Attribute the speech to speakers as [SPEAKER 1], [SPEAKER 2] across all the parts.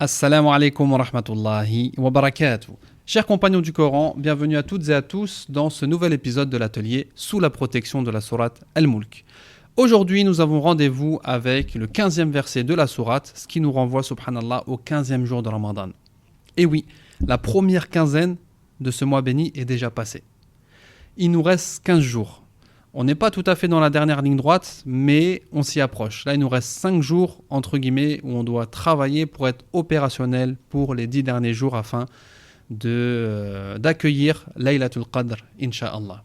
[SPEAKER 1] Assalamu alaikum wa rahmatullahi wa barakatuh. Chers compagnons du Coran, bienvenue à toutes et à tous dans ce nouvel épisode de l'atelier sous la protection de la sourate Al-Mulk. Aujourd'hui, nous avons rendez-vous avec le 15e verset de la sourate, ce qui nous renvoie, subhanallah, au 15e jour de Ramadan. Et oui, la première quinzaine de ce mois béni est déjà passée. Il nous reste 15 jours. On n'est pas tout à fait dans la dernière ligne droite, mais on s'y approche. Là, il nous reste 5 jours, entre guillemets, où on doit travailler pour être opérationnel pour les 10 derniers jours afin d'accueillir Laylatul Qadr, Inch'Allah.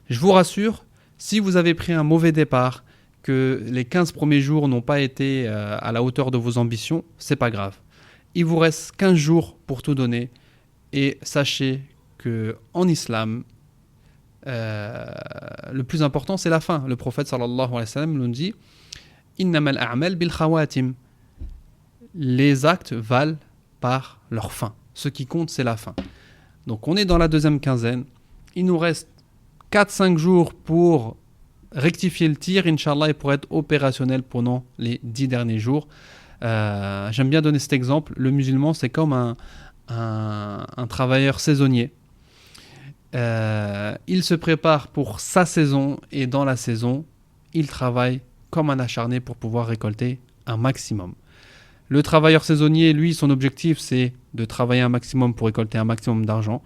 [SPEAKER 1] Je vous rassure, si vous avez pris un mauvais départ, que les 15 premiers jours n'ont pas été à la hauteur de vos ambitions, c'est pas grave. Il vous reste 15 jours pour tout donner et sachez qu'en islam, le plus important c'est la fin. Le prophète sallallahu alayhi wa sallam nous dit innamal a'mal bil khawatim. Les actes valent par leur fin. Ce qui compte c'est la fin. Donc on est dans la deuxième quinzaine. Il nous reste 4-5 jours pour rectifier le tir, Inch'Allah, et pour être opérationnel pendant les 10 derniers jours. J'aime bien donner cet exemple. Le musulman c'est comme un travailleur saisonnier. Il se prépare pour sa saison et dans la saison, il travaille comme un acharné pour pouvoir récolter un maximum. Le travailleur saisonnier, lui, son objectif, c'est de travailler un maximum pour récolter un maximum d'argent.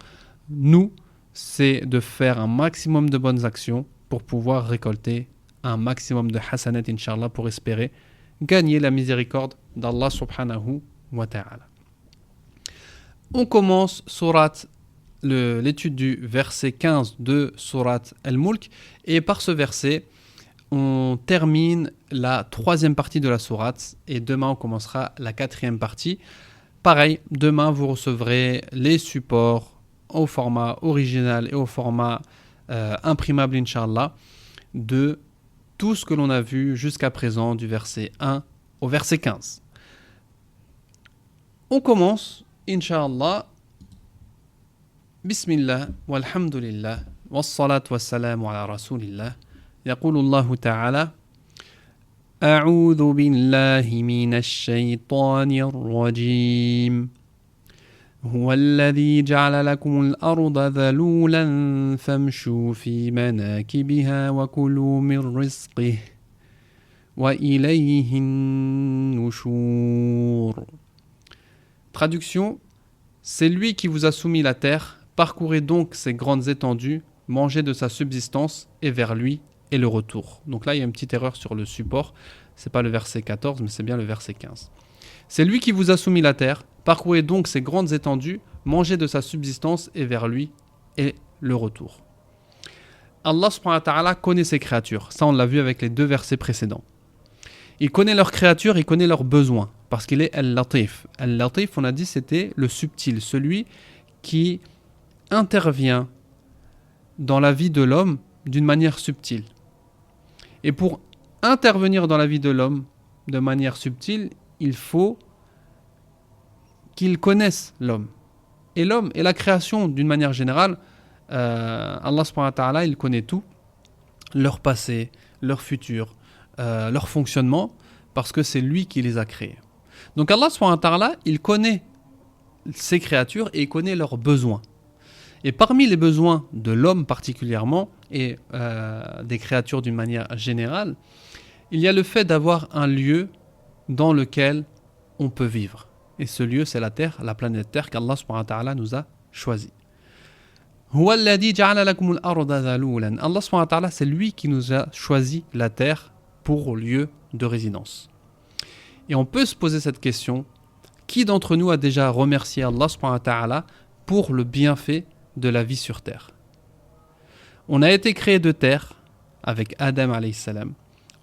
[SPEAKER 1] Nous, c'est de faire un maximum de bonnes actions pour pouvoir récolter un maximum de hasanat, Inch'Allah, pour espérer gagner la miséricorde d'Allah subhanahu wa ta'ala. On commence l'étude du verset 15 de sourate Al-Mulk, et par ce verset on termine la troisième partie de la sourate et demain on commencera la quatrième partie. Pareil, demain vous recevrez les supports au format original et au format imprimable, Inch'Allah, de tout ce que l'on a vu jusqu'à présent du verset 1 au verset 15. On commence, Inch'Allah. بسم الله والحمد لله والصلاة والسلام على رسول الله. يقول الله تعالى: أعوذ بالله من الشيطان الرجيم هو الذي جعل لكم الأرض ذلولا فامشوا في مناكبها وكلوا من رزقه وإليه النشور. Traduction: c'est lui qui vous a soumis la terre. Parcourez donc ses grandes étendues, mangez de sa subsistance, et vers lui est le retour. Donc là, il y a une petite erreur sur le support. Ce n'est pas le verset 14, mais c'est bien le verset 15. C'est lui qui vous a soumis la terre. Parcourez donc ses grandes étendues, mangez de sa subsistance, et vers lui est le retour. Allah subhanahu wa ta'ala connaît ses créatures. Ça, on l'a vu avec les 2 versets précédents. Il connaît leurs créatures, il connaît leurs besoins, parce qu'il est Al-Latif. Al-Latif, on a dit, c'était le subtil, celui qui intervient dans la vie de l'homme d'une manière subtile. Et pour intervenir dans la vie de l'homme de manière subtile, il faut qu'il connaisse l'homme. Et l'homme et la création d'une manière générale, Allah subhanahu wa ta'ala, il connaît tout, leur passé, leur futur, leur fonctionnement, parce que c'est lui qui les a créés. Donc Allah subhanahu wa ta'ala, il connaît ses créatures et il connaît leurs besoins. Et parmi les besoins de l'homme particulièrement, et des créatures d'une manière générale, il y a le fait d'avoir un lieu dans lequel on peut vivre. Et ce lieu, c'est la terre, la planète Terre qu'Allah subhanahu wa ta'ala nous a choisi. Allah subhanahu wa ta'ala, c'est lui qui nous a choisi la terre pour lieu de résidence. Et on peut se poser cette question: qui d'entre nous a déjà remercié Allah subhanahu wa ta'ala pour le bienfait de la vie sur terre? On a été créé de terre avec Adam alayhi salam.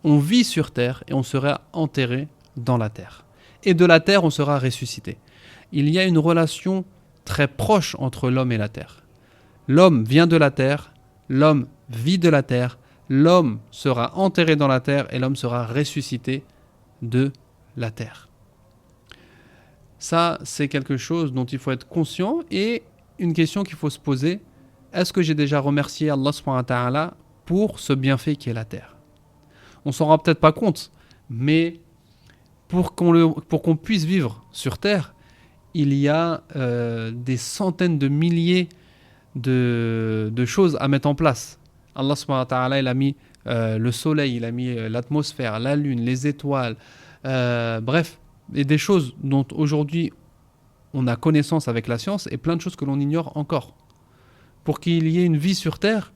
[SPEAKER 1] On vit sur terre et on sera enterré dans la terre. Et de la terre, on sera ressuscité. Il y a une relation très proche entre l'homme et la terre. L'homme vient de la terre, l'homme vit de la terre, l'homme sera enterré dans la terre et l'homme sera ressuscité de la terre. Ça, c'est quelque chose dont il faut être conscient, et une question qu'il faut se poser: est-ce que j'ai déjà remercié Allah subhanahu wa ta'ala pour ce bienfait qui est la terre? On s'en rend peut-être pas compte, mais pour qu'on puisse vivre sur Terre, il y a des centaines de milliers de choses à mettre en place. Allah subhanahu wa ta'ala, il a mis le soleil, il a mis l'atmosphère, la lune, les étoiles, bref, et des choses dont aujourd'hui on a connaissance avec la science et plein de choses que l'on ignore encore. Pour qu'il y ait une vie sur Terre,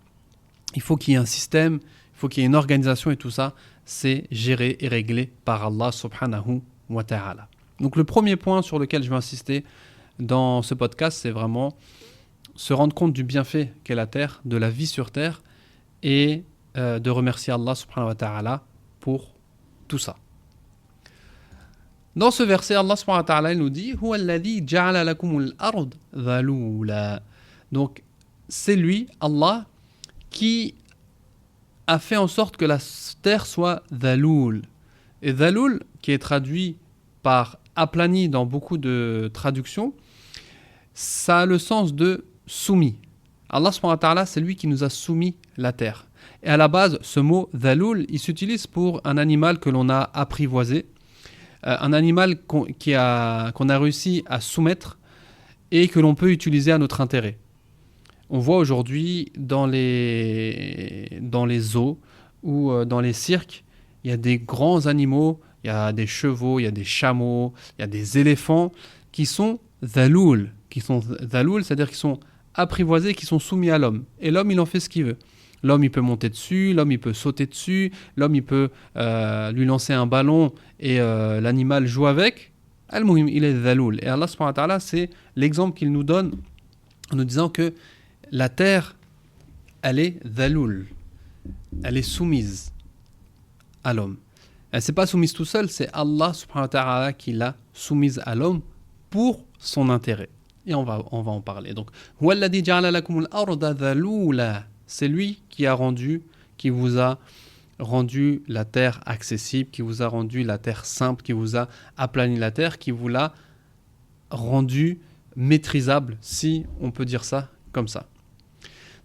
[SPEAKER 1] il faut qu'il y ait un système, il faut qu'il y ait une organisation et tout ça, c'est géré et réglé par Allah subhanahu wa ta'ala. Donc le premier point sur lequel je vais insister dans ce podcast, c'est vraiment se rendre compte du bienfait qu'est la Terre, de la vie sur Terre et de remercier Allah subhanahu wa ta'ala pour tout ça. Dans ce verset, Allah subhanahu wa ta'ala nous dit « Huwa alladhi ja'ala lakumul ard dhalula » Donc, c'est lui, Allah, qui a fait en sorte que la terre soit dhaloul. Et dhaloul, qui est traduit par aplani dans beaucoup de traductions, ça a le sens de soumis. Allah subhanahu wa ta'ala, c'est lui qui nous a soumis la terre. Et à la base, ce mot dhaloul, il s'utilise pour un animal que l'on a apprivoisé, un animal qu'on a réussi à soumettre et que l'on peut utiliser à notre intérêt. On voit aujourd'hui dans les zoos ou dans les cirques, il y a des grands animaux, il y a des chevaux, il y a des chameaux, il y a des éléphants qui sont dhaloul, c'est-à-dire qui sont apprivoisés, qui sont soumis à l'homme. Et l'homme, il en fait ce qu'il veut. L'homme, il peut monter dessus, l'homme, il peut sauter dessus, l'homme, il peut lui lancer un ballon et l'animal joue avec. Al-Muhim, il est dhaloul. Et Allah subhanahu wa ta'ala, c'est l'exemple qu'il nous donne en nous disant que la terre, elle est dhaloul. Elle est soumise à l'homme. Elle ne s'est pas soumise tout seul, c'est Allah subhanahu wa ta'ala qui l'a soumise à l'homme pour son intérêt. Et on va en parler. Donc, huwa alladhi ja'ala lakumul arda dhalula. C'est lui qui vous a rendu la terre accessible, qui vous a rendu la terre simple, qui vous a aplani la terre, qui vous l'a rendue maîtrisable, si on peut dire ça comme ça.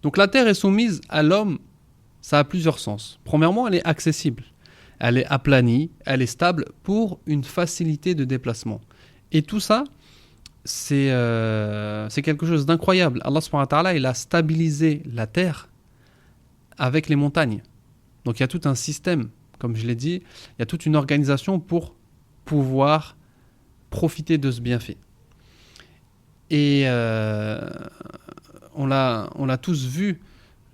[SPEAKER 1] Donc la terre est soumise à l'homme, ça a plusieurs sens. Premièrement, elle est accessible, elle est aplanie, elle est stable pour une facilité de déplacement. Et tout ça, c'est quelque chose d'incroyable. Allah subhanahu wa ta'ala, il a stabilisé la terre avec les montagnes. Donc il y a tout un système, comme je l'ai dit, il y a toute une organisation pour pouvoir profiter de ce bienfait. Et on l'a tous vu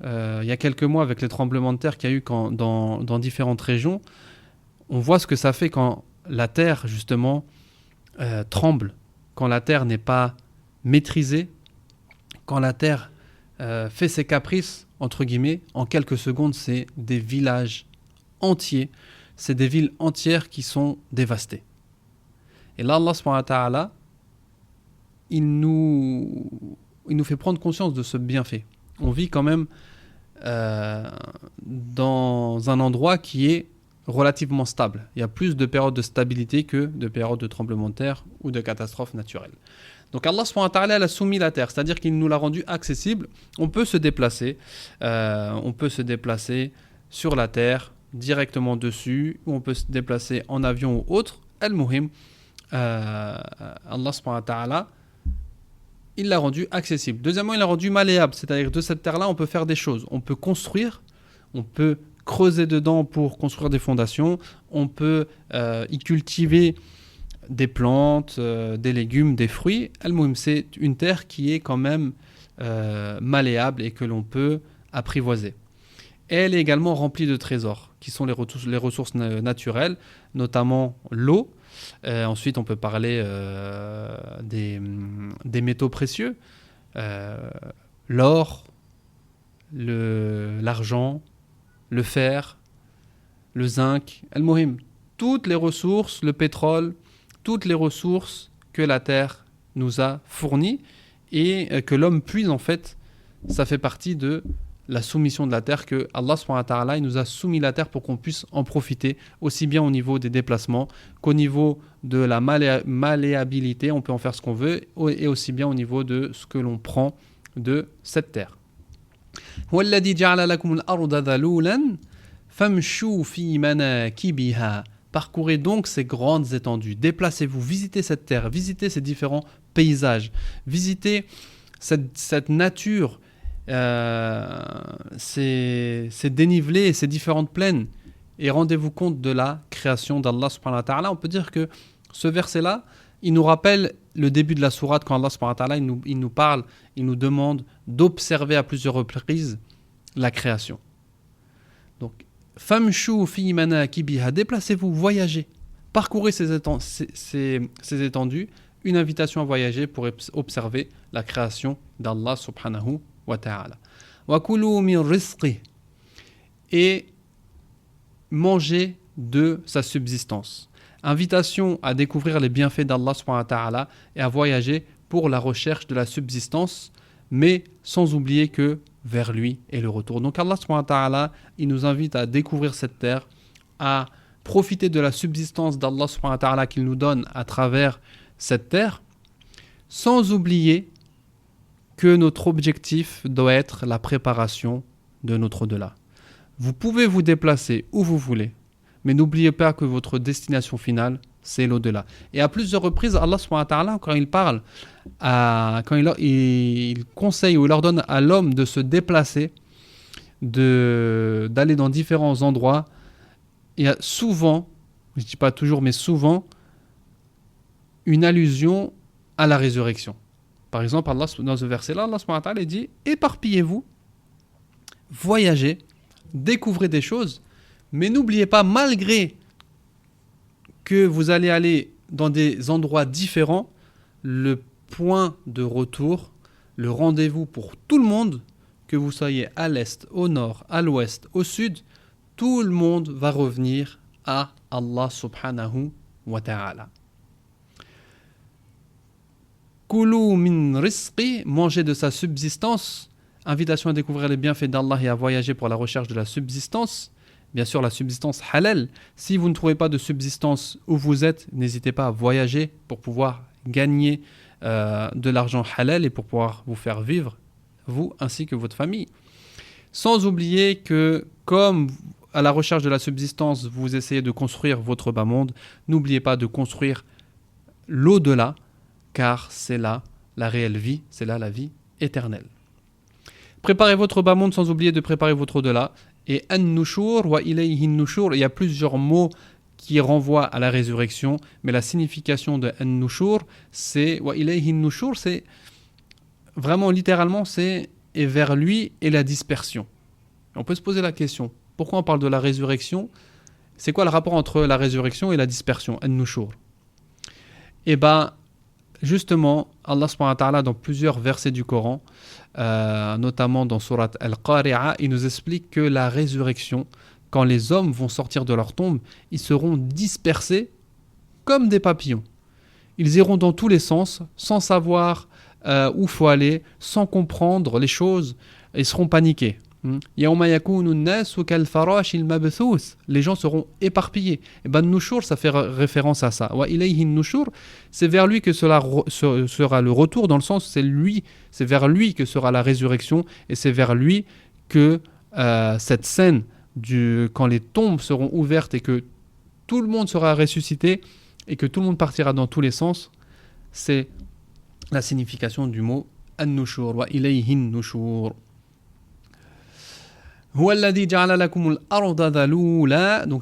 [SPEAKER 1] il y a quelques mois avec les tremblements de terre qu'il y a eu dans différentes régions. On voit ce que ça fait quand la terre, justement, tremble, quand la terre n'est pas maîtrisée, quand la terre fait ses caprices, entre guillemets, en quelques secondes, c'est des villages entiers, c'est des villes entières qui sont dévastées. Et là, Allah subhanahu wa ta'ala, il nous fait prendre conscience de ce bienfait. On vit quand même dans un endroit qui est relativement stable. Il y a plus de périodes de stabilité que de périodes de tremblements de terre ou de catastrophes naturelles. Donc Allah subhanahu wa ta'ala a soumis la terre, c'est-à-dire qu'il nous l'a rendue accessible. On peut se déplacer sur la terre, directement dessus, ou on peut se déplacer en avion ou autre. Al-Muhim, Allah subhanahu wa ta'ala, il l'a rendu accessible. Deuxièmement, il l'a rendu malléable, c'est-à-dire de cette terre-là, on peut faire des choses. On peut construire, on peut creuser dedans pour construire des fondations, on peut y cultiver des plantes, des légumes, des fruits. Al-Muhim, c'est une terre qui est quand même malléable et que l'on peut apprivoiser. Et elle est également remplie de trésors, qui sont les ressources naturelles, notamment l'eau. Ensuite, on peut parler des métaux précieux, l'or, l'argent, le fer, le zinc, al-Muhim, toutes les ressources, le pétrole, toutes les ressources que la terre nous a fournies et que l'homme puise en fait, ça fait partie de la soumission de la terre, que Allah subhanahu wa ta'ala, il nous a soumis la terre pour qu'on puisse en profiter aussi bien au niveau des déplacements qu'au niveau de la malléabilité, on peut en faire ce qu'on veut, et aussi bien au niveau de ce que l'on prend de cette terre. وَالَّذِي جَعَلَ لَكُمُ الْأَرْضَ ذَلُولًا فَامْشُوا فِي مَنَاكِبِهَا Parcourez donc ces grandes étendues. Déplacez-vous, visitez cette terre, visitez ces différents paysages, visitez cette nature, ces dénivelés, ces différentes plaines, et rendez-vous compte de la création d'Allah subhanahu wa ta'ala. On peut dire que ce verset-là, il nous rappelle le début de la sourate quand Allah subhanahu wa ta'ala il nous parle, il nous demande d'observer à plusieurs reprises la création. Donc, famshu fi manakibiha, déplacez-vous, voyagez, parcourez ces étendues, une invitation à voyager pour observer la création d'Allah subhanahu wa ta'ala. Wa kulu min rizqi, et manger de sa subsistance. Invitation à découvrir les bienfaits d'Allah subhanahu wa ta'ala et à voyager pour la recherche de la subsistance, mais sans oublier que vers lui est le retour. Donc Allah subhanahu wa ta'ala, il nous invite à découvrir cette terre, à profiter de la subsistance d'Allah subhanahu wa ta'ala qu'il nous donne à travers cette terre, sans oublier que notre objectif doit être la préparation de notre au-delà. Vous pouvez vous déplacer où vous voulez, mais n'oubliez pas que votre destination finale, c'est l'au-delà. Et à plusieurs reprises, Allah subhanahu wa ta'ala, quand il parle, quand il conseille ou il ordonne à l'homme de se déplacer, d'aller dans différents endroits, il y a souvent, je ne dis pas toujours, mais souvent, une allusion à la résurrection. Par exemple, Allah, dans ce verset-là, Allah subhanahu wa ta'ala dit « Éparpillez-vous, voyagez, découvrez des choses, mais n'oubliez pas, malgré que vous allez aller dans des endroits différents, le point de retour, le rendez-vous pour tout le monde, que vous soyez à l'est, au nord, à l'ouest, au sud, tout le monde va revenir à Allah subhanahu wa ta'ala. Kulu min rizqi, manger de sa subsistance, invitation à découvrir les bienfaits d'Allah et à voyager pour la recherche de la subsistance. Bien sûr, la subsistance halal. Si vous ne trouvez pas de subsistance où vous êtes, n'hésitez pas à voyager pour pouvoir gagner de l'argent halal et pour pouvoir vous faire vivre, vous ainsi que votre famille. Sans oublier que, comme à la recherche de la subsistance, vous essayez de construire votre bas monde, n'oubliez pas de construire l'au-delà, car c'est là la réelle vie, c'est là la vie éternelle. Préparez votre bas monde sans oublier de préparer votre au-delà. Et an-nushur wa ilayhi an-nushur, il y a plusieurs mots qui renvoient à la résurrection, mais la signification de an-nushur, c'est wa ilayhi an-nushur, c'est vraiment littéralement c'est et vers lui et la dispersion. On peut se poser la question, pourquoi on parle de la résurrection? C'est quoi le rapport entre la résurrection et la dispersion, an-nushur? Eh bien, justement, Allah subhanahu wa ta'ala, dans plusieurs versets du Coran, notamment dans Surat Al-Qari'a, il nous explique que la résurrection, quand les hommes vont sortir de leur tombe, ils seront dispersés comme des papillons. Ils iront dans tous les sens, sans savoir où il faut aller, sans comprendre les choses, ils seront paniqués. Les gens seront éparpillés. Et ben nushur, ça fait référence à ça. Wa ilayhi nushur, c'est vers lui que cela sera le retour, dans le sens c'est vers lui que sera la résurrection, et c'est vers lui que cette scène quand les tombes seront ouvertes et que tout le monde sera ressuscité et que tout le monde partira dans tous les sens, c'est la signification du mot an-nushur. Wa ilayhi nushur. Donc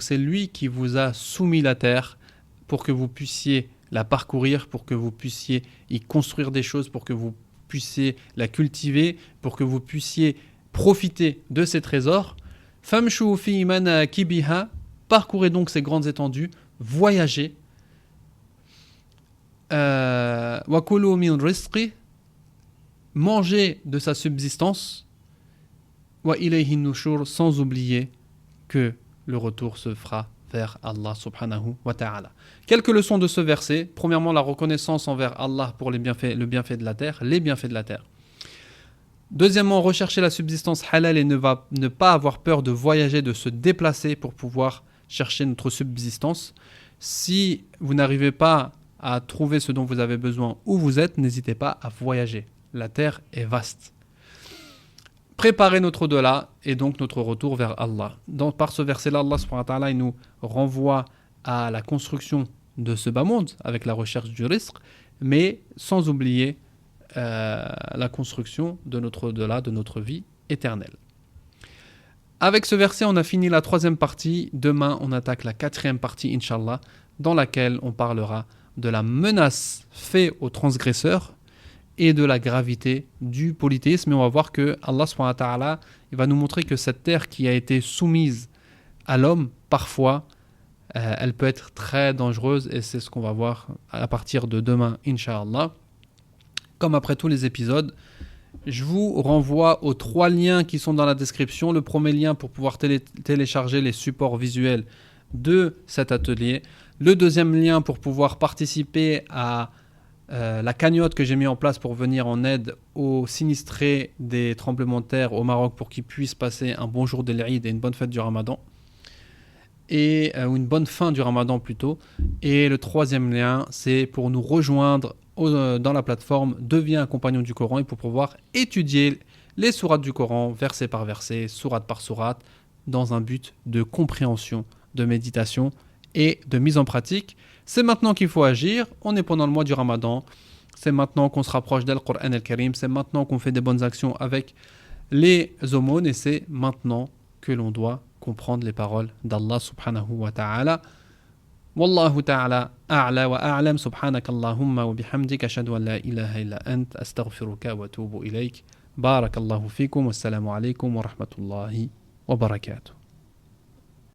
[SPEAKER 1] c'est lui qui vous a soumis la terre pour que vous puissiez la parcourir, pour que vous puissiez y construire des choses, pour que vous puissiez la cultiver, pour que vous puissiez profiter de ces trésors. Famshu fi manakibiha, parcourez donc ces grandes étendues, voyagez. Wa kulu min rizqi, mangez de sa subsistance. Wa ilayhi nushur, sans oublier que le retour se fera vers Allah subhanahu wa ta'ala. Quelques leçons de ce verset. Premièrement, la reconnaissance envers Allah pour le bienfait de la terre, les bienfaits de la terre. Deuxièmement, rechercher la subsistance halal et ne pas avoir peur de voyager, de se déplacer pour pouvoir chercher notre subsistance. Si vous n'arrivez pas à trouver ce dont vous avez besoin où vous êtes, n'hésitez pas à voyager. La terre est vaste. Préparer notre au-delà et donc notre retour vers Allah. Par ce verset-là, Allah subhanahu wa ta'ala, il nous renvoie à la construction de ce bas monde avec la recherche du rizq, mais sans oublier la construction de notre au-delà, de notre vie éternelle. Avec ce verset, on a fini la 3e partie. Demain, on attaque la 4e partie, Inch'Allah, dans laquelle on parlera de la menace faite aux transgresseurs et de la gravité du polythéisme. Et on va voir que Allah subhanahu wa ta'ala, il va nous montrer que cette terre qui a été soumise à l'homme, parfois, elle peut être très dangereuse, et c'est ce qu'on va voir à partir de demain, Inch'Allah. Comme après tous les épisodes, je vous renvoie aux 3 liens qui sont dans la description. Le premier lien pour pouvoir télécharger les supports visuels de cet atelier. Le deuxième lien pour pouvoir participer à la cagnotte que j'ai mis en place pour venir en aide aux sinistrés des tremblements de terre au Maroc pour qu'ils puissent passer un bon jour de l'Eid et une bonne fête du Ramadan. Ou une bonne fin du Ramadan plutôt. Et le 3e lien, c'est pour nous rejoindre dans la plateforme Deviens un compagnon du Coran, et pour pouvoir étudier les sourates du Coran, verset par verset, sourate par sourate, dans un but de compréhension, de méditation et de mise en pratique. C'est maintenant qu'il faut agir. On est pendant le mois du Ramadan. C'est maintenant qu'on se rapproche d'Al-Qur'an al-Karim. C'est maintenant qu'on fait des bonnes actions avec les aumônes. Et c'est maintenant que l'on doit comprendre les paroles d'Allah subhanahu wa ta'ala. Wallahu ta'ala a'la wa a'lam. Subhanaka Allahumma wa bihamdik. Ashhadu an la ilaha illa ant. Astaghfiruka wa atubu ilayk. Barakallahu fikum. Wassalamu alaykum wa rahmatullahi wa barakatuh.